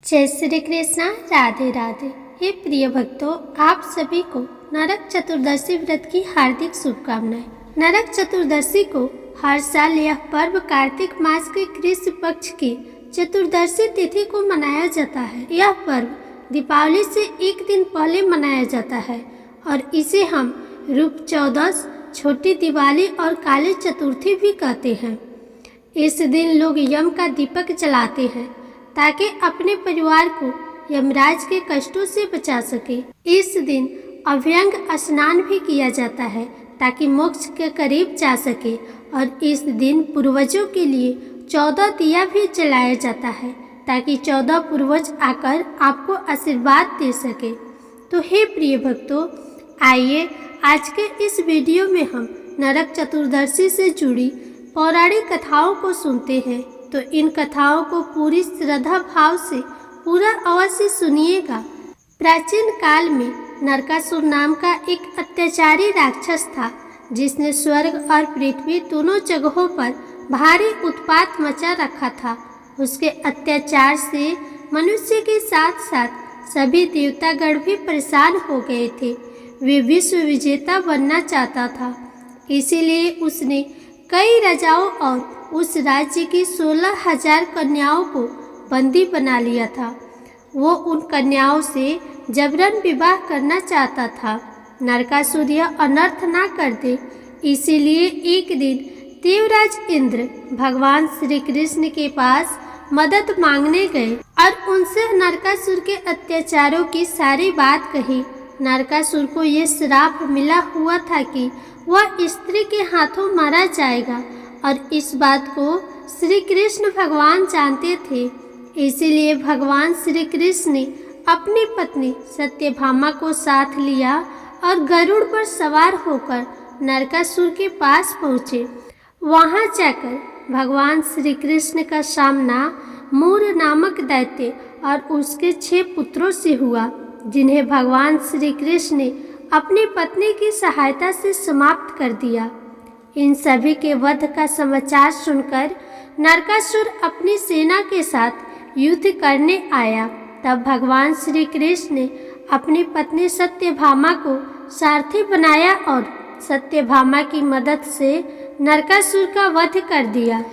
जय श्री कृष्णा। राधे राधे। हे प्रिय भक्तों, आप सभी को नरक चतुर्दशी व्रत की हार्दिक शुभकामनाएं। नरक चतुर्दशी को हर साल यह पर्व कार्तिक मास के कृष्ण पक्ष की चतुर्दशी तिथि को मनाया जाता है। यह पर्व दीपावली से एक दिन पहले मनाया जाता है और इसे हम रूप चौदस, छोटी दिवाली और काली चतुर्थी भी कहते हैं। इस दिन लोग यम का दीपक जलाते हैं ताकि अपने परिवार को यमराज के कष्टों से बचा सके। इस दिन अभ्यंग स्नान भी किया जाता है ताकि मोक्ष के करीब जा सके और इस दिन पूर्वजों के लिए 14 दिया भी जलाया जाता है ताकि 14 पूर्वज आकर आपको आशीर्वाद दे सके। तो हे प्रिय भक्तों, आइए आज के इस वीडियो में हम नरक चतुर्दशी से जुड़ी पौराणिक कथाओं को सुनते हैं। तो इन कथाओं को पूरी श्रद्धा भाव से पूरा अवश्य सुनिएगा। प्राचीन काल में नरकासुर नाम का एक अत्याचारी राक्षस था जिसने स्वर्ग और पृथ्वी दोनों जगहों पर भारी उत्पात मचा रखा था। उसके अत्याचार से मनुष्य के साथ साथ सभी देवतागण भी परेशान हो गए थे। वे विश्व विजेता बनना चाहता था, इसीलिए उसने कई राजाओं और उस राज्य की 16,000 कन्याओं को बंदी बना लिया था। वो उन कन्याओं से जबरन विवाह करना चाहता था। नरकासुर यह अनर्थ ना कर दे, इसीलिए एक दिन देवराज इंद्र भगवान श्री कृष्ण के पास मदद मांगने गए और उनसे नरकासुर के अत्याचारों की सारी बात कही। नरकासुर को ये श्राप मिला हुआ था कि वह स्त्री के हाथों मारा जाएगा और इस बात को श्री कृष्ण भगवान जानते थे। इसीलिए भगवान श्री कृष्ण ने अपनी पत्नी सत्यभामा को साथ लिया और गरुड़ पर सवार होकर नरकासुर के पास पहुँचे। वहाँ जाकर भगवान श्री कृष्ण का सामना मूर नामक दैत्य और उसके 6 पुत्रों से हुआ, जिन्हें भगवान श्री कृष्ण ने अपनी पत्नी की सहायता से समाप्त कर दिया। इन सभी के वध का समाचार सुनकर नरकासुर अपनी सेना के साथ युद्ध करने आया। तब भगवान श्री कृष्ण ने अपनी पत्नी सत्यभामा को सारथी बनाया और सत्यभामा की मदद से नरकासुर का वध कर दिया।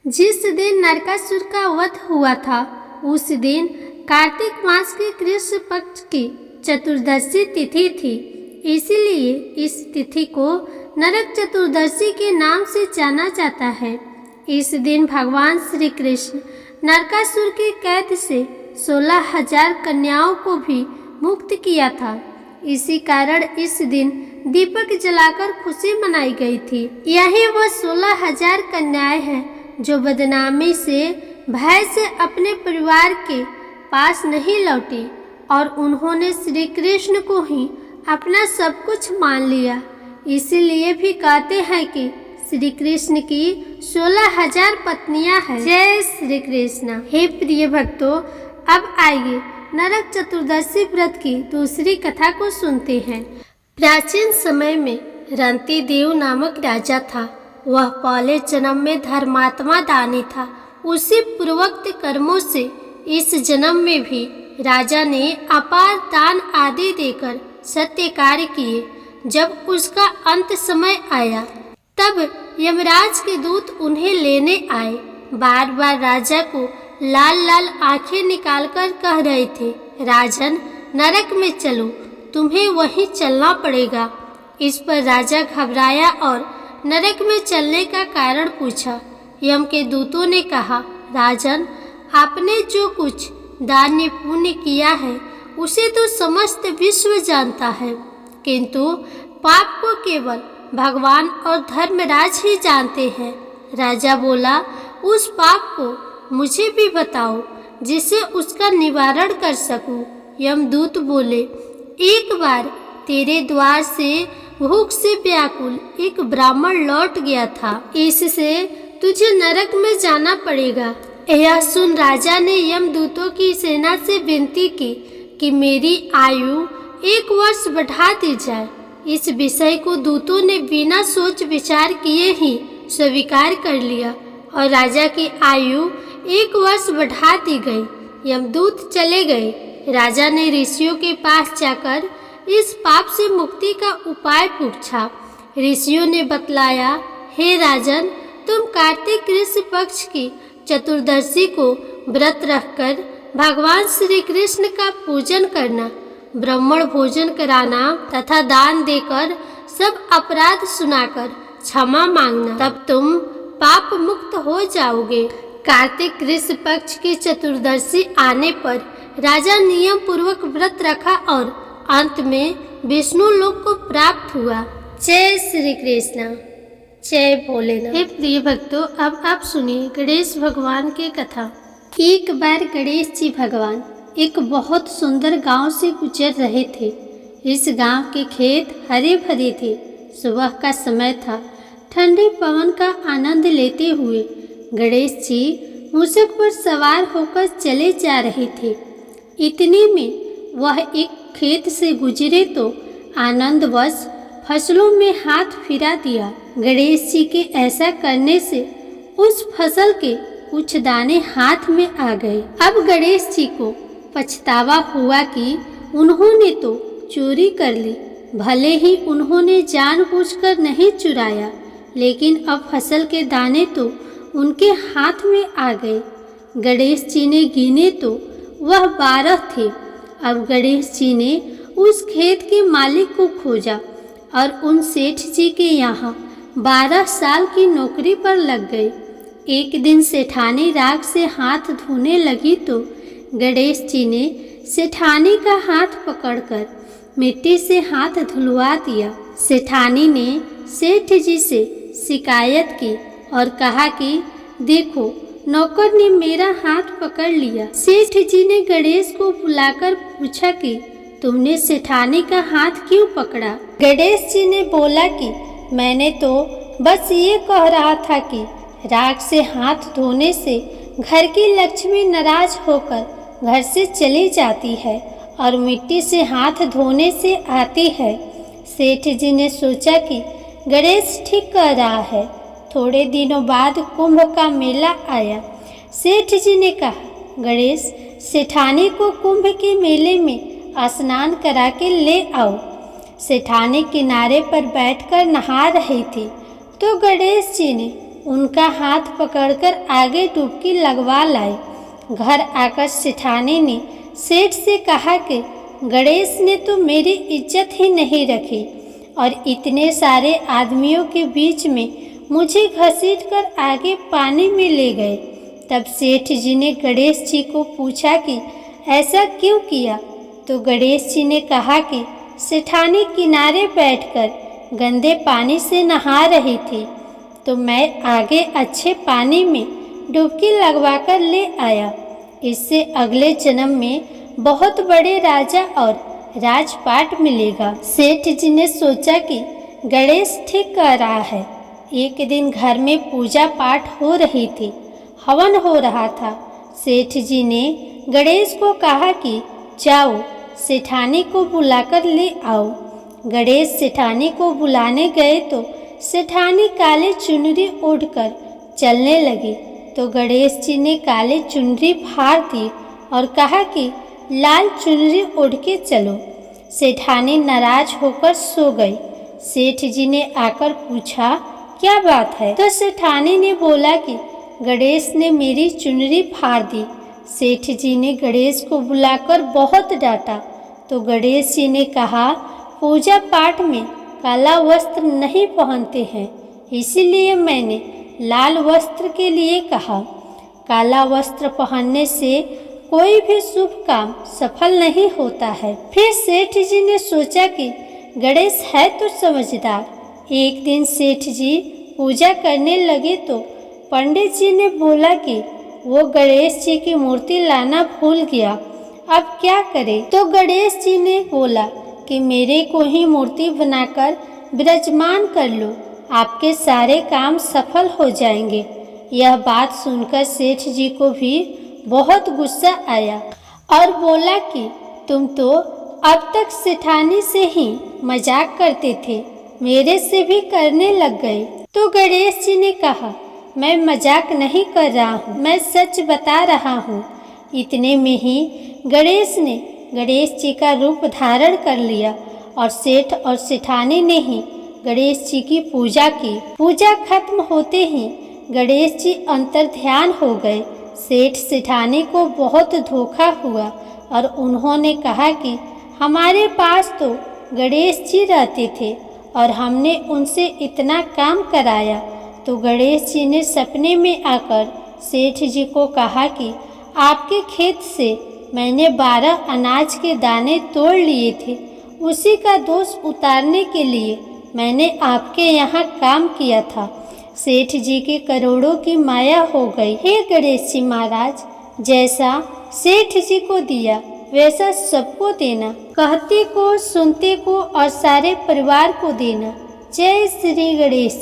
जिस दिन नरकासुर का वध हुआ था उस दिन कार्तिक मास के कृष्ण पक्ष की चतुर्दशी तिथि थी, इसीलिए इस तिथि को नरक चतुर्दशी के नाम से जाना जाता है। इस दिन भगवान श्री कृष्ण नरकासुर के कैद से 16,000 कन्याओं को भी मुक्त किया था। इसी कारण इस दिन दीपक जलाकर खुशी मनाई गई थी। यही वो 16,000 कन्याएं हैं जो बदनामी से भय से अपने परिवार के पास नहीं लौटी और उन्होंने श्री कृष्ण को ही अपना सब कुछ मान लिया। इसीलिए भी कहते हैं कि श्री कृष्ण की 16,000 पत्नियां हैं। जय श्री कृष्ण। हे प्रिय भक्तों, अब आइए नरक चतुर्दशी व्रत की दूसरी कथा को सुनते हैं। प्राचीन समय में रंती देव नामक राजा था। वह पहले जन्म में धर्मात्मा दानी था। उसी पूर्वोक्त कर्मों से इस जन्म में भी राजा ने अपार दान आदि देकर सत्य कार्य किए। जब उसका अंत समय आया तब यमराज के दूत उन्हें लेने आए। बार बार राजा को लाल लाल आंखें निकालकर कह रहे थे, राजन नरक में चलो, तुम्हें वहीं चलना पड़ेगा। इस पर राजा घबराया और नरक में चलने का कारण पूछा। यम के दूतों ने कहा, राजन आपने जो कुछ दान पुण्य किया है उसे तो समस्त विश्व जानता है, किंतु पाप को केवल भगवान और धर्मराज ही जानते हैं। राजा बोला, उस पाप को मुझे भी बताओ जिससे उसका निवारण कर सकूं। यमदूत बोले, एक बार तेरे द्वार से भूख से व्याकुल एक ब्राह्मण लौट गया था, इससे तुझे नरक में जाना पड़ेगा। यह सुन राजा ने यमदूतों की सेना से विनती की कि मेरी आयु 1 वर्ष बढ़ा दी जाए। इस विषय को दूतों ने बिना सोच विचार किए ही स्वीकार कर लिया और राजा की आयु 1 वर्ष बढ़ा दी गई। यमदूत चले गए। राजा ने ऋषियों के पास जाकर इस पाप से मुक्ति का उपाय पूछा। ऋषियों ने बतलाया, हे राजन, तुम कार्तिक कृष्ण पक्ष की चतुर्दशी को व्रत रखकर भगवान श्री कृष्ण का पूजन करना, ब्राह्मण भोजन कराना तथा दान देकर सब अपराध सुनाकर क्षमा मांगना, तब तुम पाप मुक्त हो जाओगे। कार्तिक कृष्ण पक्ष की चतुर्दशी आने पर राजा नियम पूर्वक व्रत रखा और अंत में विष्णु लोक को प्राप्त हुआ। जय श्री कृष्ण, जय भोलेनाथ। हे प्रिय भक्तों, अब आप सुनिए गणेश भगवान की कथा। एक बार गणेश जी भगवान एक बहुत सुंदर गांव से गुजर रहे थे। इस गांव के खेत हरे भरे थे। सुबह का समय था। ठंडे पवन का आनंद लेते हुए गणेश जी मूषक पर सवार होकर चले जा रहे थे। इतने में वह एक खेत से गुजरे तो आनंदवश फसलों में हाथ फिरा दिया। गणेश जी के ऐसा करने से उस फसल के कुछ दाने हाथ में आ गए। अब गणेश जी को पछतावा हुआ कि उन्होंने तो चोरी कर ली। भले ही उन्होंने जानबूझकर नहीं चुराया, लेकिन अब फसल के दाने तो उनके हाथ में आ गए। गणेश जी ने गिने तो वह 12 थे। अब गणेश जी ने उस खेत के मालिक को खोजा और उन सेठ जी के यहाँ 12 साल की नौकरी पर लग गए। एक दिन सेठानी राख से हाथ धोने लगी तो गणेश जी ने सेठानी का हाथ पकड़कर मिट्टी से हाथ धुलवा दिया। सेठानी ने सेठ जी से शिकायत की और कहा कि देखो, नौकर ने मेरा हाथ पकड़ लिया। सेठ जी ने गणेश को बुलाकर पूछा कि तुमने सेठानी का हाथ क्यों पकड़ा? गणेश जी ने बोला कि मैंने तो बस ये कह रहा था कि राख से हाथ धोने से घर की लक्ष्मी नाराज होकर घर से चली जाती है और मिट्टी से हाथ धोने से आती है। सेठ जी ने सोचा कि गणेश ठीक कह रहा है। थोड़े दिनों बाद कुंभ का मेला आया। सेठ जी ने कहा, गणेश, सेठानी को कुंभ के मेले में स्नान करा के ले आओ। सेठानी किनारे पर बैठकर नहा रही थी तो गणेश जी ने उनका हाथ पकड़कर आगे डुबकी लगवा लाए। घर आकर सेठानी ने सेठ से कहा कि गणेश ने तो मेरी इज्जत ही नहीं रखी और इतने सारे आदमियों के बीच में मुझे घसीटकर आगे पानी में ले गए। तब सेठ जी ने गणेश जी को पूछा कि ऐसा क्यों किया? तो गणेश जी ने कहा कि सेठानी किनारे बैठकर गंदे पानी से नहा रही थी तो मैं आगे अच्छे पानी में डुबकी लगवाकर ले आया। इससे अगले जन्म में बहुत बड़े राजा और राजपाट मिलेगा। सेठ जी ने सोचा कि गणेश ठीक कह रहा है। एक दिन घर में पूजा पाठ हो रही थी, हवन हो रहा था। सेठ जी ने गणेश को कहा कि जाओ, सेठानी को बुलाकर ले आओ। गणेश सेठानी को बुलाने गए तो सेठानी काले चुनरी ओढ़कर चलने लगी तो गणेश जी ने काले चुनरी फाड़ दी और कहा कि लाल चुनरी ओढ़ के चलो। सेठानी नाराज होकर सो गई। सेठ जी ने आकर पूछा, क्या बात है? तो सेठानी ने बोला कि गणेश ने मेरी चुनरी फाड़ दी। सेठ जी ने गणेश को बुलाकर बहुत डांटा तो गणेश जी ने कहा, पूजा पाठ में काला वस्त्र नहीं पहनते हैं, इसीलिए मैंने लाल वस्त्र के लिए कहा। काला वस्त्र पहनने से कोई भी शुभ काम सफल नहीं होता है। फिर सेठ जी ने सोचा कि गणेश है तो समझदार। एक दिन सेठ जी पूजा करने लगे तो पंडित जी ने बोला कि वो गणेश जी की मूर्ति लाना भूल गया, अब क्या करे? तो गणेश जी ने बोला कि मेरे को ही मूर्ति बनाकर विराजमान कर लो, आपके सारे काम सफल हो जाएंगे। यह बात सुनकर सेठ जी को भी बहुत गुस्सा आया और बोला कि तुम तो अब तक सेठानी से ही मजाक करते थे, मेरे से भी करने लग गए। तो गणेश जी ने कहा, मैं मजाक नहीं कर रहा हूँ, मैं सच बता रहा हूँ। इतने में ही गणेश ने गणेश जी का रूप धारण कर लिया और सेठ और सेठानी ने ही गणेश जी की पूजा की। पूजा खत्म होते ही गणेश जी अंतर्ध्यान हो गए। सेठ सेठानी को बहुत धोखा हुआ और उन्होंने कहा कि हमारे पास तो गणेश जी रहते थे और हमने उनसे इतना काम कराया। तो गणेश जी ने सपने में आकर सेठ जी को कहा कि आपके खेत से मैंने 12 अनाज के दाने तोड़ लिए थे, उसी का दोष उतारने के लिए मैंने आपके यहाँ काम किया था। सेठ जी के करोड़ों की माया हो गई। हे गणेश जी महाराज, जैसा सेठ जी को दिया वैसा सबको देना, कहते को सुनते को और सारे परिवार को देना। जय श्री गणेश।